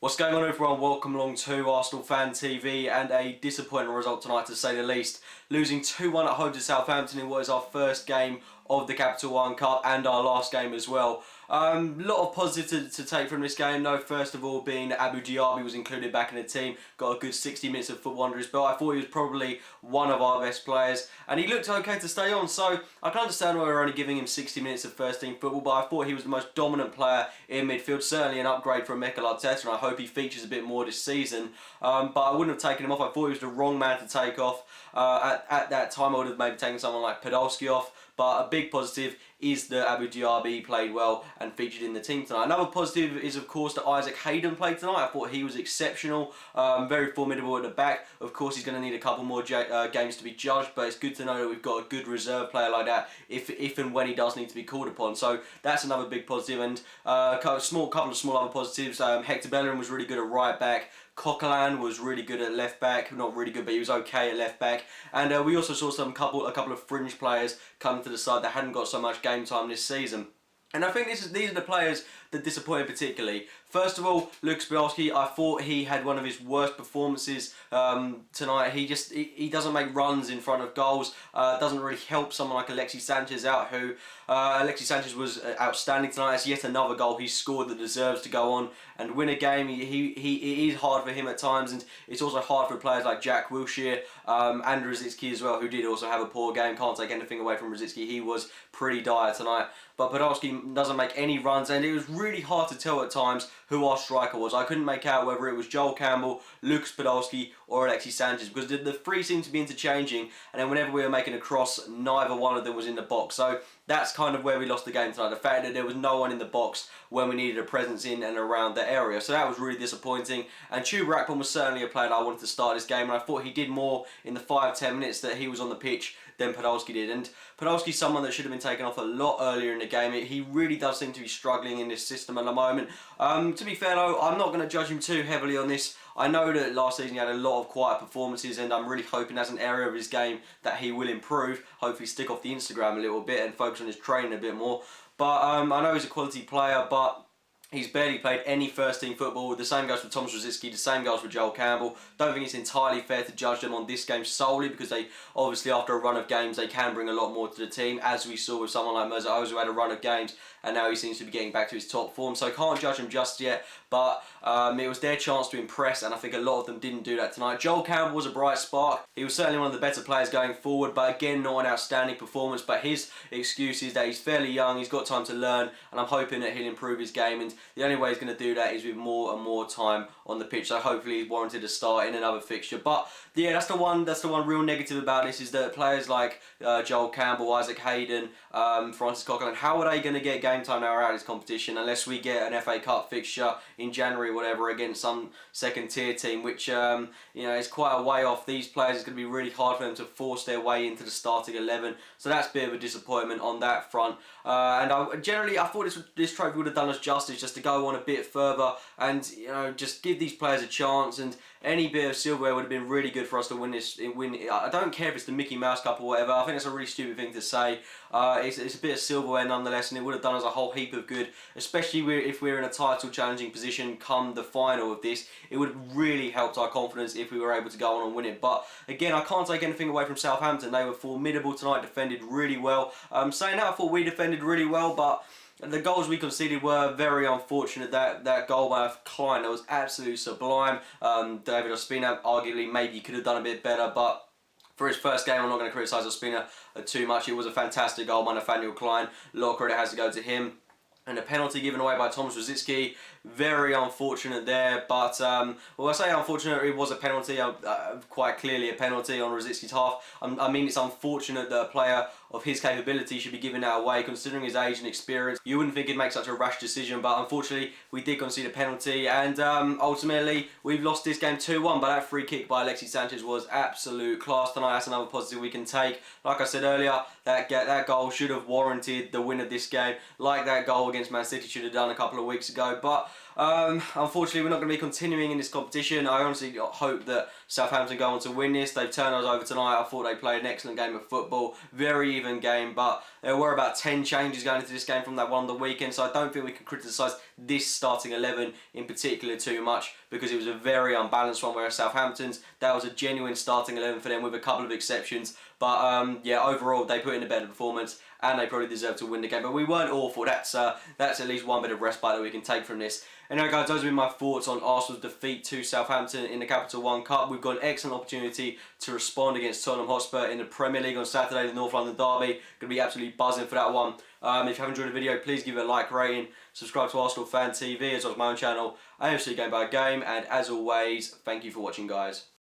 What's going on, everyone? Welcome along to Arsenal Fan TV, and a disappointing result tonight to say the least. Losing 2-1 at home to Southampton in what is our first game of the Capital One Cup and our last game as well. A lot of positives to take from this game, though. First of all, being that Abu Diaby was included back in the team, got a good 60 minutes of football under his belt. I thought he was probably one of our best players, and he looked okay to stay on. So I can understand why we're only giving him 60 minutes of first team football, but I thought he was the most dominant player in midfield. Certainly an upgrade from Mikel Arteta, and I hope he features a bit more this season. But I wouldn't have taken him off. I thought he was the wrong man to take off. At that time, I would have maybe taken someone like Podolski off. But a big positive is that Abu Diaby played well and featured in the team tonight. Another positive is, of course, that Isaac Hayden played tonight. I thought he was exceptional, very formidable at the back. Of course, he's going to need a couple more games to be judged, but it's good to know that we've got a good reserve player like that if and when he does need to be called upon. So that's another big positive. And a couple of small other positives. Hector Bellerin was really good at right back. Coquelin was really good at left back, not really good, but he was okay at left back. And we also saw a couple of fringe players come to the side that hadn't got so much game time this season. And I think these are the players that disappointed particularly. First of all, Lucas Podolski, I thought he had one of his worst performances tonight. He doesn't make runs in front of goals. Doesn't really help someone like Alexis Sanchez out, who Alexis Sanchez was outstanding tonight. It's yet another goal he scored that deserves to go on and win a game. It is hard for him at times, and it's also hard for players like Jack Wilshere and Rosicky as well, who did also have a poor game. Can't take anything away from Rosicky. He was pretty dire tonight. But Podolski doesn't make any runs, and it was really hard to tell at times who our striker was. I couldn't make out whether it was Joel Campbell, Lucas Podolski or Alexis Sanchez, because the three seemed to be interchanging, and then whenever we were making a cross, neither one of them was in the box. So that's kind of where we lost the game tonight, the fact that there was no one in the box when we needed a presence in and around the area. So that was really disappointing. And Chuba Akpom was certainly a player that I wanted to start this game, and I thought he did more in the 5-10 minutes that he was on the pitch than Podolski did. And Podolski's someone that should have been taken off a lot earlier in the game. He really does seem to be struggling in this system at the moment. To be fair though, I'm not going to judge him too heavily on this. I know that last season he had a lot of quiet performances, and I'm really hoping that's an area of his game that he will improve. Hopefully stick off the Instagram a little bit and focus on his training a bit more. But I know he's a quality player, but he's barely played any first-team football. The same goes for Thomas Rosicky, the same goes for Joel Campbell. Don't think it's entirely fair to judge them on this game solely, because they obviously, after a run of games, they can bring a lot more to the team, as we saw with someone like Mesut Ozil, who had a run of games and now he seems to be getting back to his top form. So I can't judge them just yet, but it was their chance to impress, and I think a lot of them didn't do that tonight. Joel Campbell was a bright spark. He was certainly one of the better players going forward, but again, not an outstanding performance. But his excuse is that he's fairly young, he's got time to learn, and I'm hoping that he'll improve his game, and the only way he's going to do that is with more and more time on the pitch. So hopefully he's warranted a start in another fixture. But yeah, that's the one real negative about this, is that players like Joel Campbell, Isaac Hayden, Francis Coquelin, how are they going to get game time now out of this competition unless we get an FA Cup fixture in January or whatever against some second tier team, which you know, is quite a way off. These players, it's going to be really hard for them to force their way into the starting 11. So that's a bit of a disappointment on that front. And I thought this trophy would have done us justice, just to go on a bit further and, you know, just give these players a chance. And any bit of silverware would have been really good for us to win this. I don't care if it's the Mickey Mouse Cup or whatever. I think that's a really stupid thing to say. It's a bit of silverware nonetheless, and it would have done us a whole heap of good, especially if we're in a title challenging position come the final of this. It would have really helped our confidence if we were able to go on and win it. But again, I can't take anything away from Southampton. They were formidable tonight, defended really well. Saying that, I thought we defended really well, but the goals we conceded were very unfortunate. That goal by Klein, that was absolutely sublime. David Ospina arguably maybe could have done a bit better, but for his first game, I'm not going to criticise Ospina too much. It was a fantastic goal by Nathaniel Klein. A lot of credit has to go to him. And a penalty given away by Thomas Rosicky, very unfortunate there. But, well, I say unfortunate, it was a penalty, quite clearly a penalty on Rosicky's half. I mean, it's unfortunate that a player of his capability should be giving that away, considering his age and experience. You wouldn't think he'd make such a rash decision, but unfortunately, we did concede a penalty, and ultimately, we've lost this game 2-1, but that free kick by Alexis Sanchez was absolute class tonight. That's another positive we can take. Like I said earlier, that goal should have warranted the win of this game, like that goal against Man City should have done a couple of weeks ago. But Unfortunately, we're not going to be continuing in this competition. I honestly hope that Southampton go on to win this. They've turned us over tonight. I thought they played an excellent game of football. Very even game, but there were about 10 changes going into this game from that one on the weekend, so I don't think we can criticise this starting 11 in particular too much, because it was a very unbalanced one, whereas Southampton's, that was a genuine starting 11 for them with a couple of exceptions. But yeah, overall they put in a better performance and they probably deserve to win the game. But we weren't awful. That's at least one bit of respite that we can take from this. Anyway guys, those have been my thoughts on Arsenal's defeat to Southampton in the Capital One Cup. We've got an excellent opportunity to respond against Tottenham Hotspur in the Premier League on Saturday, the North London derby. Going to be absolutely buzzing for that one. If you have enjoyed the video, please give it a like rating, subscribe to Arsenal Fan TV as well as my own channel, AFC Game by Game, and as always, thank you for watching guys.